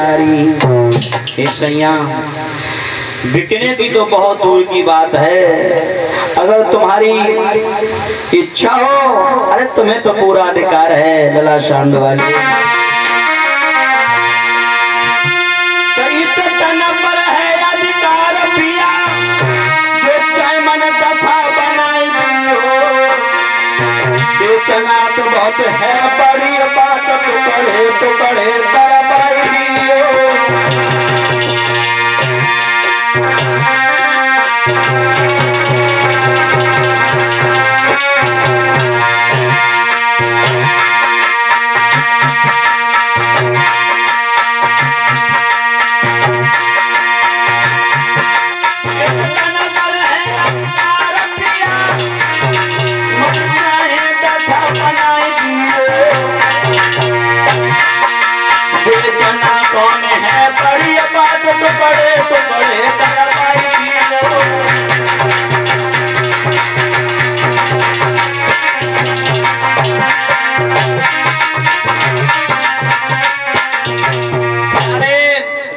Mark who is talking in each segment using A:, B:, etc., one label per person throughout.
A: नारी। सैया बिकने की तो बहुत दूर की बात है, अगर तुम्हारी इच्छा हो, अरे तुम्हें तो पूरा अधिकार है लला शांड वाली। कई तो तन पर है अधिकार पिया, जो चाहे मन कथा बनाई दियो। बेचना तो बहुत है बड़ी बात, तो करे तरपाई दियो।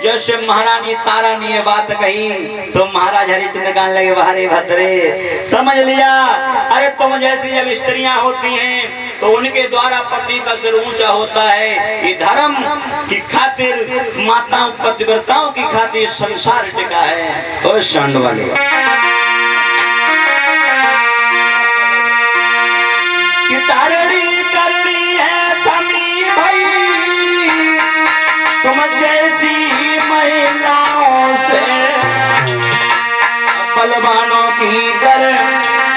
A: जैसे महारानी तारा ने ये बात कही तो महाराज हरिश्चंद्र कहने लगे बाहरे भद्रे, समझ लिया। अरे तुम जैसी जब स्त्रियां होती हैं तो उनके द्वारा पति का सिर ऊंचा होता है। ये धर्म की खातिर, माताओं पतिव्रताओं की खातिर संसार टिका है। और शांड वाले करनी है थमी भाई, तुम जैसी महिलाओं से बलवानों की कर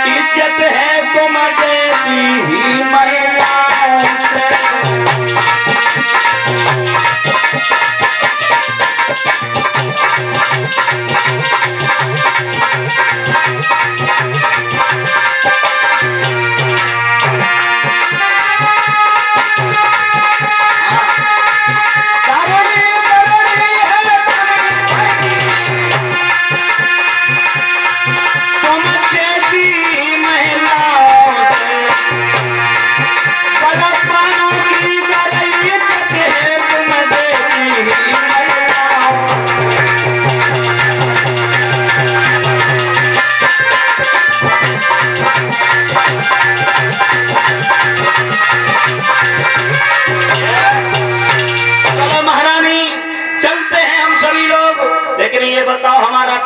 A: इज्जत है, तुम जैसी ही महिलाओं से।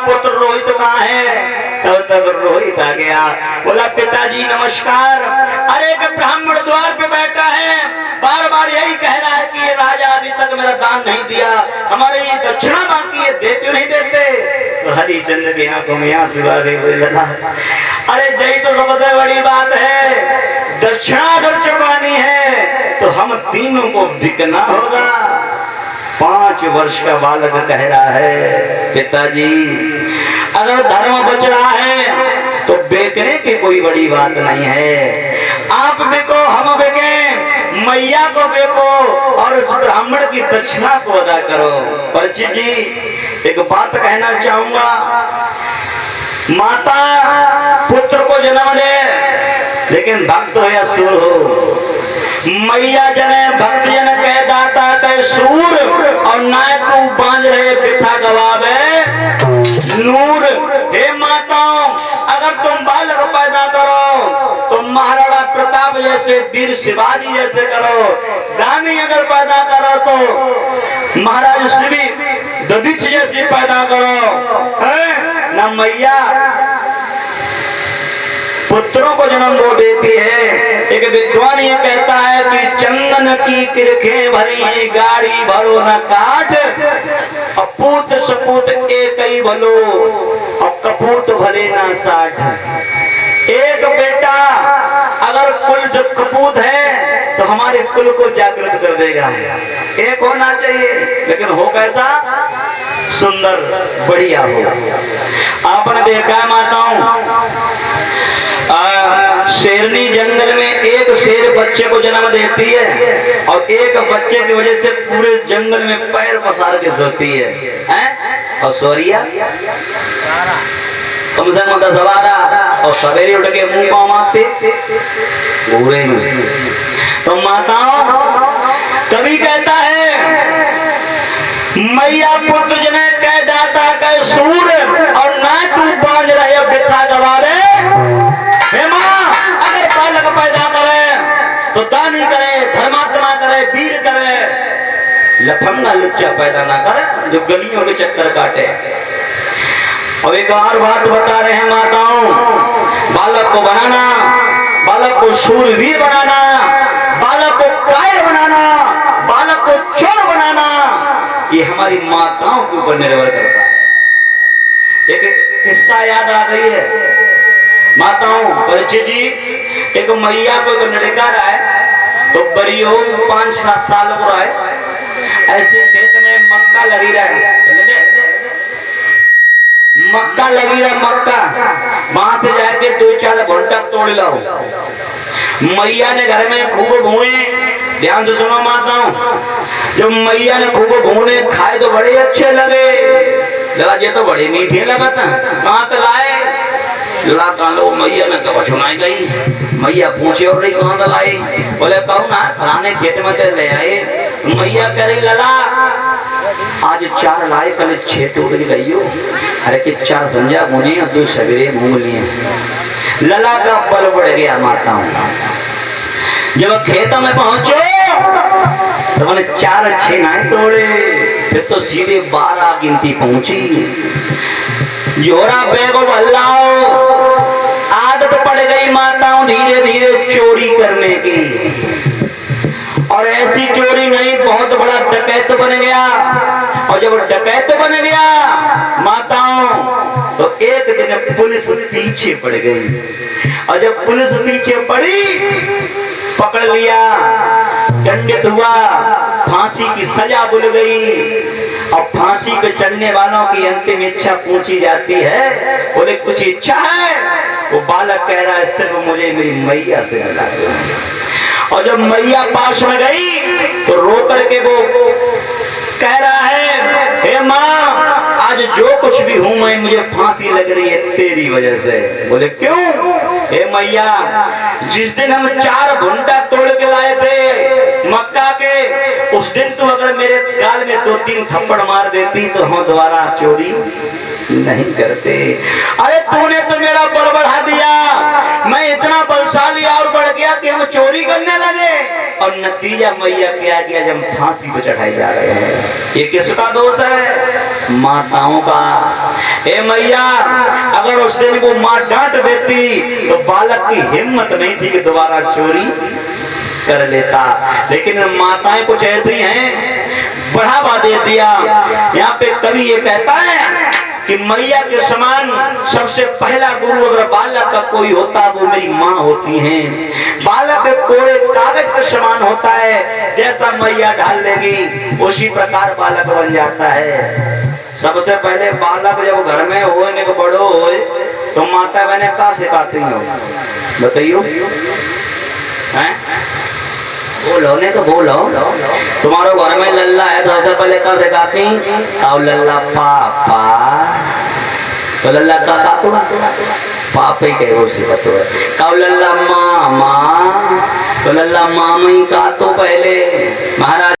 A: पुत्र रोहित कहाँ है? तब तक रोहित आ गया, बोला पिताजी नमस्कार। अरे एक ब्राह्मण द्वार पे बैठा है, बार बार यही कह रहा है कि ये राजा अभी तक मेरा दान नहीं दिया, हमारे ये दक्षिणा बाकी है, दे क्यों नहीं देते? तो हरिचंद्र की आंखों में आंसू आ गए। अरे जय तो सबसे बड़ी बात है, दक्षिणा अगर चुकानी है तो हम तीनों को बिकना होगा। 5 वर्ष का बालक कह रहा है पिताजी अगर धर्म बच रहा है तो बेचने की कोई बड़ी बात नहीं है, आप बेको हम बेके, मैया को बेको और उस ब्राह्मण की दक्षिणा को अदा करो। परिचित जी एक बात कहना चाहूंगा, माता पुत्र को जन्म दे लेकिन भक्त हो या सूर हो, मैया जने भक्त जन कह दाता कह सूर, और नाय तू बांझ रहे पिता गवावे नूर। हे माताओं अगर तुम बालक पैदा करो तो महाराणा प्रताप जैसे, वीर शिवाजी जैसे करो, रानी अगर पैदा करो तो महाराज श्री दधीच जैसी पैदा करो, है ना? मैया पुत्रों को जन्म वो देती है। एक विद्वान ये कहता है कि चंदन की किरखें भरी गाड़ी भरो न काठ, अपूत सपूत एक ही भलो और कपूत भले ना 60। एक बेटा अगर कुल जो कपूत है तो हमारे कुल को जागृत कर देगा। एक होना चाहिए लेकिन हो कैसा? सुंदर बढ़िया हो। आपने देखा है माताओं, शेरनी जंगल में एक शेर बच्चे को जन्म देती है और एक बच्चे की वजह से पूरे जंगल में पैर पसार के सोती है, हैं? और सोरिया कम से कम 10 12 और सवेरे उठ के मुंह पाँव मारते पूरे में। तो माताओं कभी कहता है मैया पुत्र जने कह दाता कह सूर और ना तू बांझ रहे बिथा गवारे। हे माँ, अगर बालक पैदा करे तो दानी करे, धर्मात्मा करे, वीर करे, लफंगा लुच्चा पैदा ना करे जो गलियों के चक्कर काटे। अब एक और बात बता रहे हैं माताओं, बालक को बनाना, बालक को शूरवीर बनाना, बालक को कायर बनाना, बालक को चोर बनाना, ये हमारी माताओं के ऊपर निर्भर करता है। एक किस्सा याद आ गई है माताओं, परिचय जी, एक मैया को एक लड़का रहा है, तो बड़ी हो 5-7 साल हो रहा है, ऐसे खेत में मक्का लगी रहा है, मक्का लगी रहा, मक्का वहां से जाके 2-4 घंटा तोड़ लो। मैया ने घर में खूब भूए, ध्यान से सुनो माताओं, जब मैया ने खूब भूने खाए तो बड़े अच्छे लगे, लगा ये तो बड़े मीठे लगा था, कहाँ तो लाए, ला लो, मैया ने कब सुनाई गई, मैया पूछे और नहीं कहाँ तो लाई, बोले कहूँ ना फलाने खेत में तो ले आए। मैया कह रही लला आज 4 लाए, कल 6 तोड़ के गई हो, अरे कि 4 संजा मुझे और 2 सवेरे मूंग लिए। लला का बल बढ़ गया माताओं, जब खेत में पहुंचे तो मैंने 4-6 नाए तोड़े, फिर तो सीधे 12 गिनती पहुंची। जोरा बेगो बल्लाओ, आदत पड़ गई माताओं धीरे धीरे चोरी करने की, और ऐसी चोरी नहीं, बहुत बड़ा डकैत बन गया। और जब डकैत बन गया माताओं, तो एक दिन पुलिस पीछे पड़ गई, और जब पुलिस पीछे पड़ी, पकड़ लिया, दंडित हुआ, फांसी की सजा बुल गई। अब फांसी पे चढ़ने वालों की अंतिम इच्छा पूछी जाती है, बोले कुछ इच्छा है? वो बालक कह रहा है सिर्फ मुझे मेरी मैया से मिला दो। और जब मैया पास में गई तो रो करके वो कह रहा है, हे माँ, आज जो कुछ भी हूं मैं, मुझे फांसी लग रही है तेरी वजह से। बोले क्यों? हे मैया, जिस दिन हम 4 घंटा तोड़ के लाए थे मक्का के, उस दिन तू अगर मेरे गाल में 2-3 थप्पड़ मार देती तो हम दोबारा चोरी नहीं करते। अरे तूने तो मेरा बड़ बढ़ा दिया, मैं इतना बलशाली और बढ़ गया कि हम चोरी करने लगे, और नतीजा मैया क्या किया, जब फांसी पे चढ़ाए जा रहे हैं। ये किसका दोष है? माताओं का। ए मैया, अगर उस दिन को माँ डांट देती तो बालक की हिम्मत नहीं थी कि दोबारा चोरी कर लेता, लेकिन माताएं कुछ ऐसी हैं, बढ़ावा दे दिया। यहाँ पे कवि ये कहता है कि मैया के समान सबसे पहला गुरु अगर बालक का कोई होता वो मेरी माँ होती हैं। बालक कोरे कागज के समान होता है, जैसा मैया ढाल लेगी उसी प्रकार बालक बन जाता है। सबसे पहले बालक जब घर में होने को बड़ो हो तो माता बहने का सिखाती हो, बताइयो हैं? बोलो ने तो बोलो, तुम्हारे घर में लल्ला है तो सबसे पहले का सिखाती, और लल्ला पापा, तो लल्ला का कातू पापे के वो सिखाते है, कब लल्ला मामा, तो लल्ला मामा ही का तो पहले महाराज